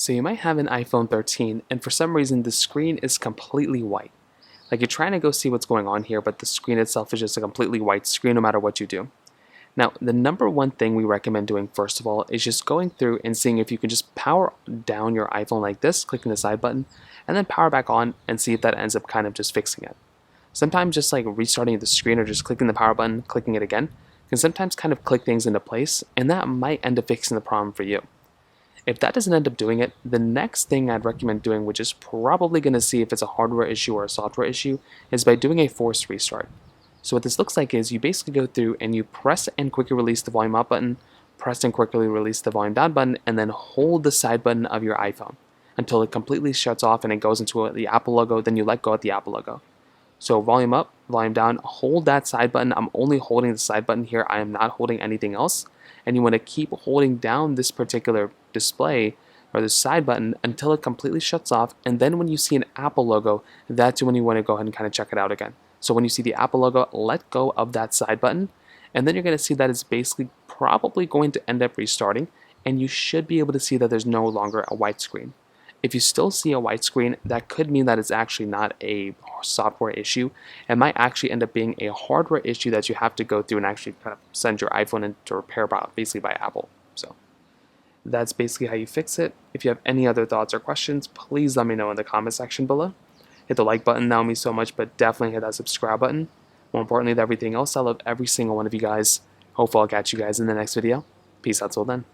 So you might have an iPhone 13 and for some reason the screen is completely white. Like you're trying to go see what's going on here, but the screen itself is just a completely white screen no matter what you do. Now, the number one thing we recommend doing first of all is just going through and seeing if you can just power down your iPhone like this, clicking the side button, and then power back on and see if that ends up kind of just fixing it. Sometimes just like restarting the screen or just clicking the power button, clicking it again, can sometimes kind of click things into place, and that might end up fixing the problem for you. If that doesn't end up doing it, the next thing I'd recommend doing, which is probably going to see if it's a hardware issue or a software issue, is by doing a forced restart. So what this looks like is you basically go through and you press and quickly release the volume up button, press and quickly release the volume down button, and then hold the side button of your iPhone until it completely shuts off and it goes into the Apple logo, then you let go of the Apple logo. So volume up, volume down, hold that side button. I'm only holding the side button here. I am not holding anything else. And you want to keep holding down this particular display or the side button until it completely shuts off. And then when you see an Apple logo, that's when you want to go ahead and kind of check it out again. So when you see the Apple logo, let go of that side button. And then you're going to see that it's basically probably going to end up restarting. And you should be able to see that there's no longer a white screen. If you still see a white screen, that could mean that it's actually not a software issue. It might actually end up being a hardware issue that you have to go through and actually kind of send your iPhone into repair basically by Apple. So that's basically how you fix it. If you have any other thoughts or questions, please let me know in the comment section below. Hit the like button, that would mean so much, but definitely hit that subscribe button. More importantly than everything else, I love every single one of you guys. Hopefully I'll catch you guys in the next video. Peace out till then.